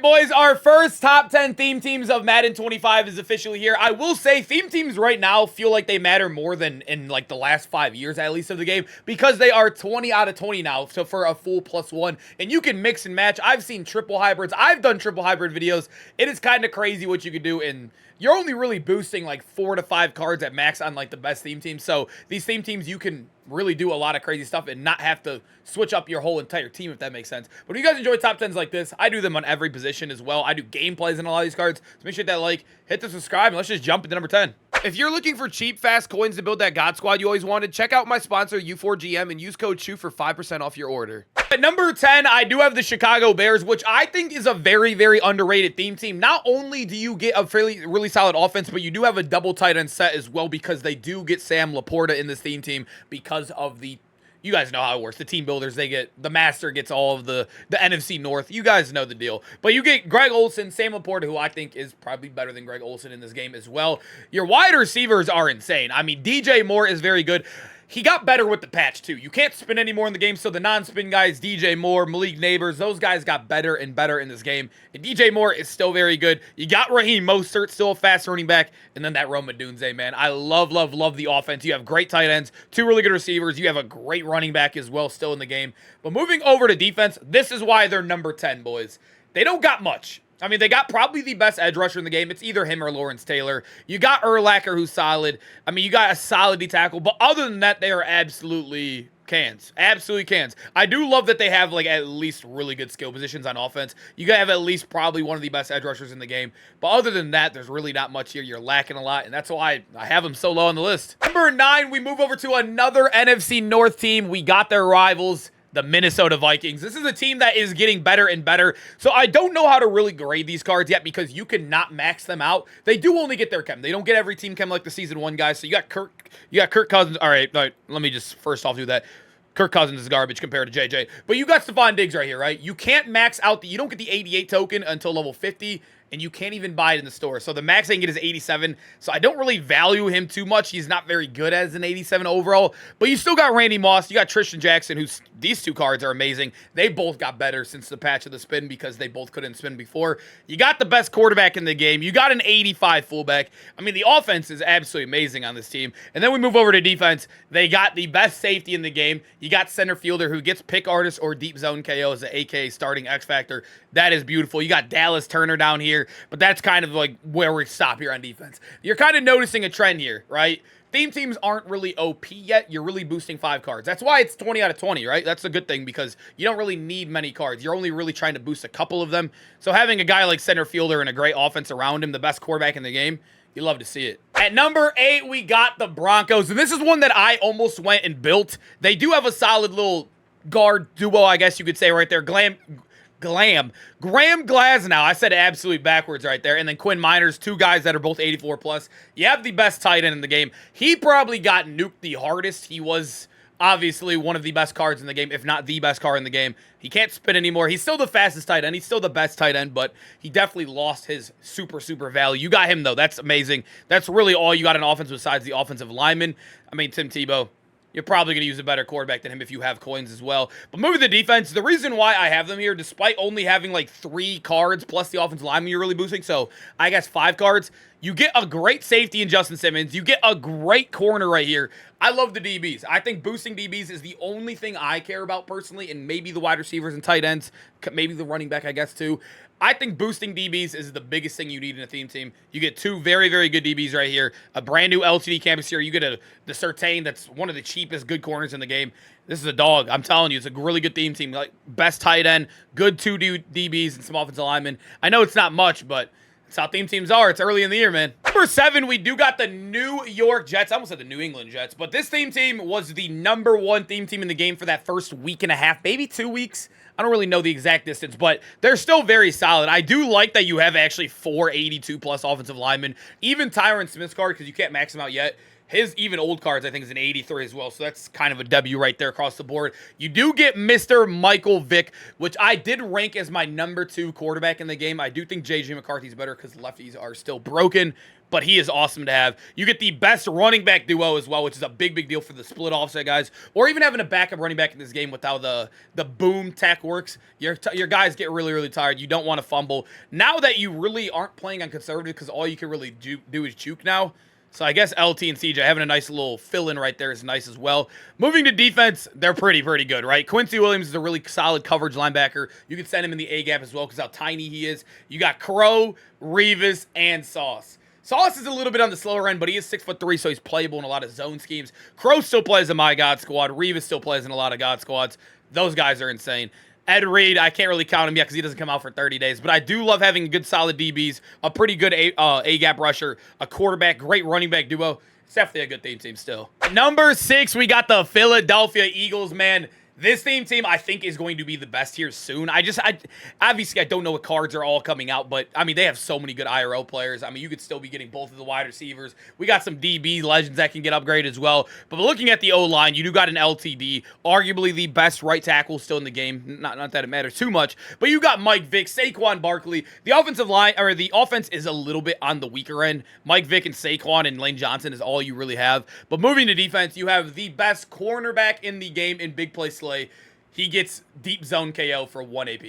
boys, our first top 10 theme teams of Madden 25 is officially here. I will say theme teams right now feel like they matter more than in like the last 5 years at least of the game, because they are 20 out of 20 now, so for a full +1, and you can mix and match. I've seen triple hybrids. I've done triple hybrid videos. It is kind of crazy what you can do, and you're only really boosting like 4 to 5 cards at max on like the best theme teams. So these theme teams, you can really do a lot of crazy stuff and not have to switch up your whole entire team, if that makes sense. But if you guys enjoy top 10s like this, I do them on every position as well. I do gameplays on a lot of these cards, so make sure to hit that like, hit the subscribe, and let's just jump into number 10. If you're looking for cheap, fast coins to build that God Squad you always wanted, check out my sponsor, U4GM, and use code SHOE for 5% off your order. At number 10, I do have the Chicago Bears, which I think is a very, very underrated theme team. Not only do you get a really solid offense, but you do have a double tight end set as well, because they do get Sam Laporta in this theme team because of the... You guys know how it works. The team builders, they get... The master gets all of the NFC North. You guys know the deal. But you get Greg Olsen, Sam Laporta, who I think is probably better than Greg Olsen in this game as well. Your wide receivers are insane. I mean, DJ Moore is very good. He got better with the patch, too. You can't spin anymore in the game, so the non-spin guys, DJ Moore, Malik Neighbors, those guys got better and better in this game. And DJ Moore is still very good. You got Raheem Mostert, still a fast running back, and then that Rome Odunze, man. I love, love, love the offense. You have great tight ends, 2 really good receivers. You have a great running back as well still in the game. But moving over to defense, this is why they're number 10, boys. They don't got much. I mean, they got probably the best edge rusher in the game. It's either him or Lawrence Taylor. You got Urlacher, who's solid. I mean, you got a solid D tackle. But other than that, they are absolutely cans. Absolutely cans. I do love that they have, like, at least really good skill positions on offense. You got to have at least probably one of the best edge rushers in the game. But other than that, there's really not much here. You're lacking a lot, and that's why I have them so low on the list. Number 9, we move over to another NFC North team. We got their rivals, the Minnesota Vikings. This is a team that is getting better and better. So I don't know how to really grade these cards yet, because you cannot max them out. They do only get their chem. They don't get every team chem like the season 1 guys. So you got Kirk Cousins. All right, let me just first off do that. Kirk Cousins is garbage compared to JJ. But you got Stephon Diggs right here, right? You can't max out you don't get the 88 token until level 50. And you can't even buy it in the store. So the max I can get is 87. So I don't really value him too much. He's not very good as an 87 overall. But you still got Randy Moss. You got Tristan Jackson, who's... These 2 cards are amazing. They both got better since the patch of the spin, because they both couldn't spin before. You got the best quarterback in the game. You got an 85 fullback. I mean, the offense is absolutely amazing on this team. And then we move over to defense. They got the best safety in the game. You got center fielder who gets pick artist or deep zone KO as an AK starting X Factor. That is beautiful. You got Dallas Turner down here. But that's kind of like where we stop here on defense. You're kind of noticing a trend here, right? Theme teams aren't really OP yet. You're really boosting 5 cards. That's why it's 20 out of 20, right? That's a good thing, because you don't really need many cards. You're only really trying to boost a couple of them. So having a guy like center fielder and a great offense around him, the best quarterback in the game, you love to see it. At number 8, we got the Broncos. And this is one that I almost went and built. They do have a solid little guard duo, I guess you could say right there. Graham Glasnow. I said it absolutely backwards right there. And then Quinn Miners, 2 guys that are both 84 plus. You have the best tight end in the game. He probably got nuked the hardest. He was obviously one of the best cards in the game, if not the best card in the game. He can't spin anymore. He's still the fastest tight end. He's still the best tight end, but he definitely lost his super value. You got him, though. That's amazing. That's really all you got in offense besides the offensive lineman. I mean, Tim Tebow. You're probably going to use a better quarterback than him if you have coins as well. But moving to the defense, the reason why I have them here, despite only having like 3 cards plus the offensive lineman you're really boosting, so I guess 5 cards, you get a great safety in Justin Simmons. You get a great corner right here. I love the DBs. I think boosting DBs is the only thing I care about personally, and maybe the wide receivers and tight ends, maybe the running back, I guess, too. I think boosting DBs is the biggest thing you need in a theme team. You get 2 very, very good DBs right here. A brand new LTD campus here. You get the Surtain, that's one of the cheapest good corners in the game. This is a dog. I'm telling you, it's a really good theme team. Like, best tight end, good 2 DBs, and some offensive linemen. I know it's not much, but that's how theme teams are. It's early in the year, man. Number 7, we do got the New York Jets. I almost said the New England Jets, but this theme team was the number 1 theme team in the game for that first week and a half, maybe 2 weeks. I don't really know the exact distance, but they're still very solid. I do like that you have actually 4 82+ offensive linemen. Even Tyron Smith's card, because you can't max him out yet, His even old cards, I think, is an 83 as well. So that's kind of a W right there across the board. You do get Mr. Michael Vick, which I did rank as my #2 quarterback in the game. I do think J.J. McCarthy's better because lefties are still broken, but he is awesome to have. You get the best running back duo as well, which is a big deal for the split offset guys, or even having a backup running back in this game with how the boom tech works. Your guys get really tired. You don't want to fumble. Now that you really aren't playing on conservative because all you can really do is juke now. So I guess LT and CJ having a nice little fill-in right there is nice as well. Moving to defense, they're pretty good, right? Quincy Williams is a really solid coverage linebacker. You can send him in the A-gap as well because how tiny he is. You got Crow, Revis, and Sauce. Sauce is a little bit on the slower end, but he is 6'3", so he's playable in a lot of zone schemes. Crow still plays in my God squad. Revis still plays in a lot of God squads. Those guys are insane. Ed Reed, I can't really count him yet because he doesn't come out for 30 days. But I do love having good, solid DBs, a pretty good A-gap rusher, a quarterback, great running back duo. It's definitely a good team still. Number 6, we got the Philadelphia Eagles, man. This team, I think, is going to be the best here soon. Obviously, I don't know what cards are all coming out, but, I mean, they have so many good IRO players. I mean, you could still be getting both of the wide receivers. We got some DB legends that can get upgraded as well. But looking at the O-line, you do got an LTD, arguably the best right tackle still in the game. Not that it matters too much. But you got Mike Vick, Saquon Barkley. The offensive line, or the offense is a little bit on the weaker end. Mike Vick and Saquon and Lane Johnson is all you really have. But moving to defense, you have the best cornerback in the game in big play Slay. He gets deep zone KO for 1 AP.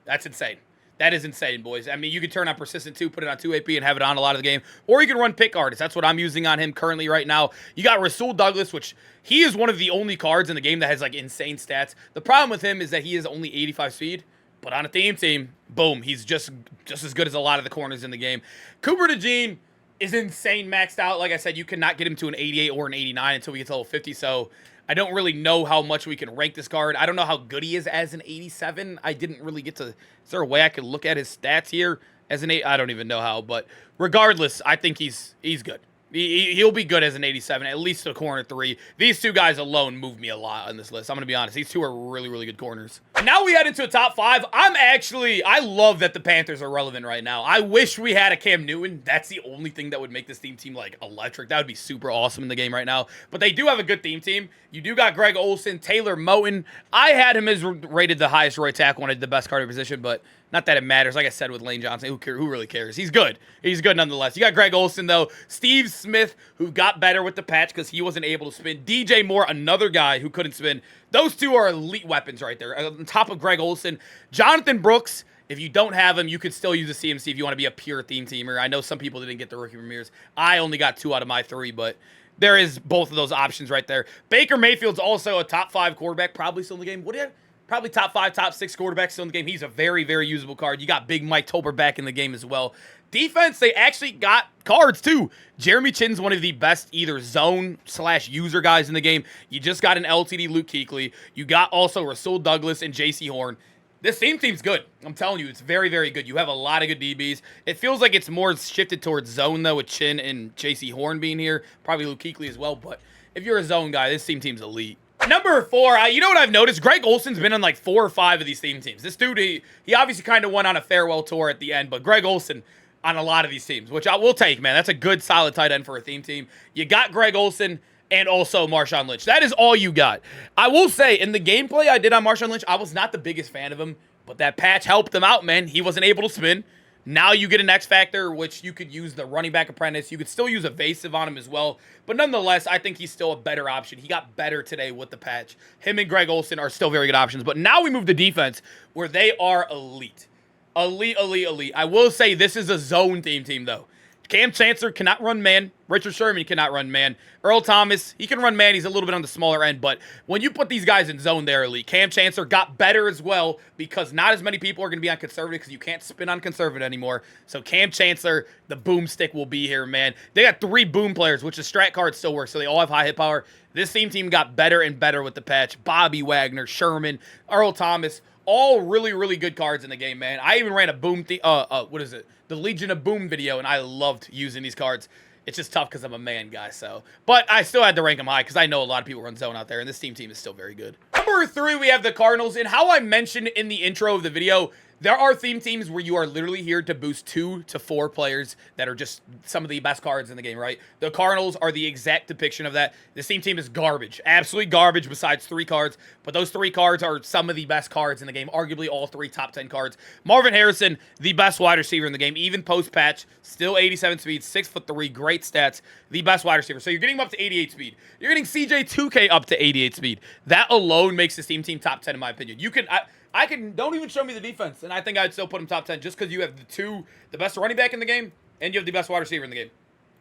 That's insane. That is insane, boys. I mean, you can turn on Persistent 2, put it on 2 AP, and have it on a lot of the game. Or you can run Pick Artist. That's what I'm using on him currently right now. You got Rasul Douglas, which he is one of the only cards in the game that has, like, insane stats. The problem with him is that he is only 85 speed. But on a team, boom, he's just as good as a lot of the corners in the game. Cooper DeJean is insane maxed out. Like I said, you cannot get him to an 88 or an 89 until we get to level 50, so I don't really know how much we can rank this card. I don't know how good he is as an 87. I didn't really get to... Is there a way I could look at his stats here as an 8? I don't even know how, but regardless, I think he's good. He'll be good as an 87, at least a corner 3. These two guys alone move me a lot on this list. I'm going to be honest. These two are really good corners. And now we head into a top 5. I love that the Panthers are relevant right now. I wish we had a Cam Newton. That's the only thing that would make this team like electric. That would be super awesome in the game right now. But they do have a good team. You do got Greg Olsen, Taylor Moton. I had him as rated the highest right tackle and the best card position, but not that it matters. Like I said with Lane Johnson, who really cares? He's good. He's good nonetheless. You got Greg Olsen, though. Steve Smith, who got better with the patch because he wasn't able to spin. DJ Moore, another guy who couldn't spin. Those two are elite weapons right there. On top of Greg Olsen. Jonathan Brooks, if you don't have him, you could still use a CMC if you want to be a pure teamer. I know some people didn't get the rookie premieres. I only got 2 out of my 3, but there is both of those options right there. Baker Mayfield's also a top 5 quarterback, probably still in the game. What do you have? Probably top 5, top 6 quarterbacks still in the game. He's a very usable card. You got Big Mike Tolbert back in the game as well. Defense, they actually got cards too. Jeremy Chin's one of the best either zone/user guys in the game. You just got an LTD Luke Kuechly. You got also Rasul Douglas and JC Horn. This team's good. I'm telling you, it's very good. You have a lot of good DBs. It feels like it's more shifted towards zone, though, with Chin and JC Horn being here. Probably Luke Kuechly as well, but if you're a zone guy, this team's elite. Number 4, you know what I've noticed? Greg Olsen's been on like 4 or 5 of these teams. This dude, he obviously kind of went on a farewell tour at the end, but Greg Olsen on a lot of these teams, which I will take, man. That's a good, solid tight end for a team. You got Greg Olsen and also Marshawn Lynch. That is all you got. I will say, in the gameplay I did on Marshawn Lynch, I was not the biggest fan of him, but that patch helped him out, man. He wasn't able to spin. Now you get an X Factor, which you could use the running back apprentice. You could still use evasive on him as well. But nonetheless, I think he's still a better option. He got better today with the patch. Him and Greg Olsen are still very good options. But now we move to defense, where they are elite. Elite. I will say this is a zone team, though. Cam Chancellor cannot run man. Richard Sherman cannot run man. Earl Thomas, he can run man. He's a little bit on the smaller end. But when you put these guys in zone, they're elite. Cam Chancellor got better as well because not as many people are going to be on conservative because you can't spin on conservative anymore. So Cam Chancellor, the boomstick will be here, man. They got 3 boom players, which the strat card still works. So they all have high hit power. This team got better and better with the patch. Bobby Wagner, Sherman, Earl Thomas, all really good cards in the game, man. I even ran a boom, what is it? The Legion of Boom video, and I loved using these cards. It's just tough because I'm a man guy, so. But I still had to rank them high because I know a lot of people run zone out there, and this team is still very good. Number 3, we have the Cardinals, and how I mentioned in the intro of the video, There are theme teams where you are literally here to boost 2 to 4 players that are just some of the best cards in the game, right? The Cardinals are the exact depiction of that. This team is garbage. Absolutely garbage besides 3 cards. But those 3 cards are some of the best cards in the game. Arguably all 3 top 10 cards. Marvin Harrison, the best wide receiver in the game. Even post-patch, still 87 speed, 6'3", great stats. The best wide receiver. So you're getting him up to 88 speed. You're getting CJ2K up to 88 speed. That alone makes this team top 10 in my opinion. You can... I can, don't even show me the defense, and I think I'd still put him top 10 just because you have the best running back in the game, and you have the best wide receiver in the game.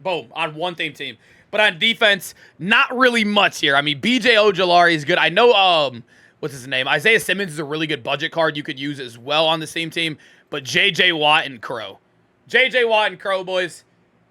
Boom, on one team. But on defense, not really much here. I mean, BJ Ojolari is good. I know, what's his name? Isaiah Simmons is a really good budget card you could use as well on the same team, but J.J. Watt and Crow. J.J. Watt and Crow, boys,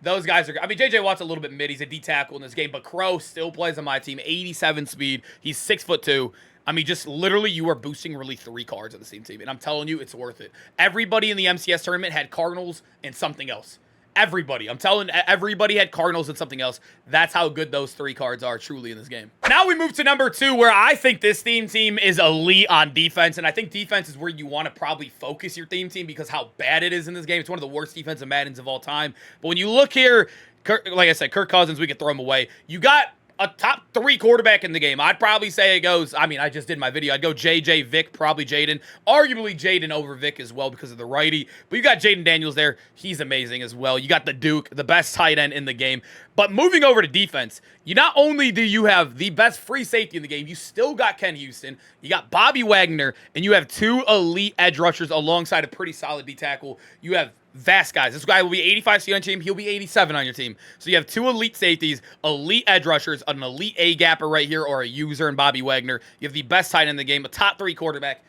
those guys are good. I mean, J.J. Watt's a little bit mid. He's a D-tackle in this game, but Crow still plays on my team, 87 speed. He's 6'2". I mean, just literally you are boosting really 3 cards on the same team. And I'm telling you, it's worth it. Everybody in the MCS tournament had Cardinals and something else. Everybody. I'm telling everybody had Cardinals and something else. That's how good those 3 cards are truly in this game. Now we move to number 2, where I think this theme team is elite on defense. And I think defense is where you want to probably focus your theme team because how bad it is in this game. It's one of the worst defensive Maddens of all time. But when you look here, like I said, Kirk Cousins, we could throw him away. You got a top 3 quarterback in the game. I'd probably say it goes, I mean, I just did my video. I'd go JJ, Vic, probably Jaden. Arguably Jaden over Vic as well because of the righty. But you got Jaden Daniels there. He's amazing as well. You got the Duke, the best tight end in the game. But moving over to defense, you not only do you have the best free safety in the game, you still got Ken Houston. You got Bobby Wagner, and you have 2 elite edge rushers alongside a pretty solid D tackle. You have vast guys. This guy will be 85 C on your team. He'll be 87 on your team. So you have 2 elite safeties, elite edge rushers, an elite A-gapper right here, or a user in Bobby Wagner. You have the best tight end in the game, a top 3 quarterback.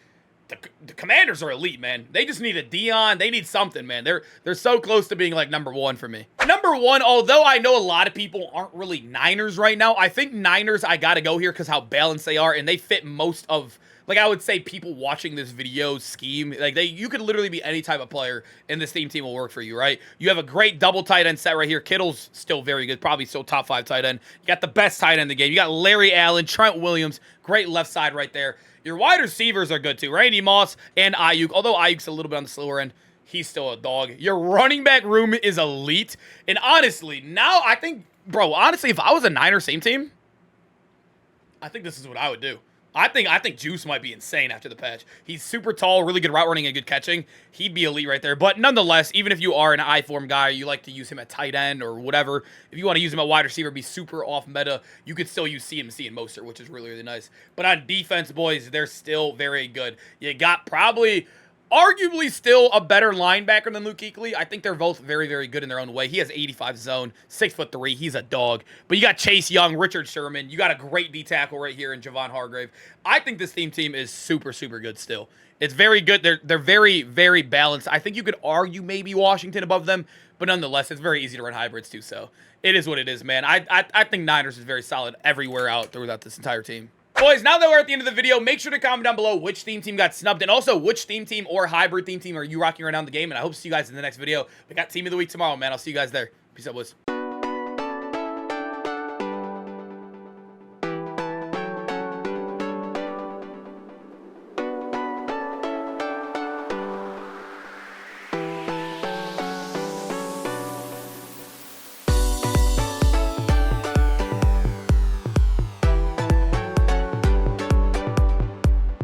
The Commanders are elite, man. They just need a Dion. They need something, man. They're so close to being like number 1 for me. Number 1, although I know a lot of people aren't really Niners right now, I think Niners, I got to go here because how balanced they are, and they fit most of, like I would say, people watching this video scheme. Like you could literally be any type of player, and this team will work for you, right? You have a great double tight end set right here. Kittle's still very good, probably still top 5 tight end. You got the best tight end in the game. You got Larry Allen, Trent Williams, great left side right there. Your wide receivers are good too. Randy Moss and Ayuk, although Ayuk's a little bit on the slower end, he's still a dog. Your running back room is elite. And honestly, now I think, bro, honestly, if I was a Niner same team, I think this is what I would do. I think Juice might be insane after the patch. He's super tall, really good route running, and good catching. He'd be elite right there. But nonetheless, even if you are an I-form guy, you like to use him at tight end or whatever, if you want to use him at wide receiver, be super off meta, you could still use CMC and Mostert, which is really, really nice. But on defense, boys, they're still very good. You got probably arguably still a better linebacker than Luke Kuechly. I think they're both very, very good in their own way. He has 85 zone, 6'3". He's a dog. But you got Chase Young, Richard Sherman. You got a great D tackle right here in Javon Hargrave. I think this team is super, super good still. It's very good. They're very, very balanced. I think you could argue maybe Washington above them, but nonetheless, it's very easy to run hybrids too. So it is what it is, man. I think Niners is very solid everywhere out throughout this entire team. Boys, now that we're at the end of the video, make sure to comment down below which theme team got snubbed, and also which theme team or hybrid theme team are you rocking right now in the game, and I hope to see you guys in the next video. We got Team of the Week tomorrow, man. I'll see you guys there. Peace out, boys.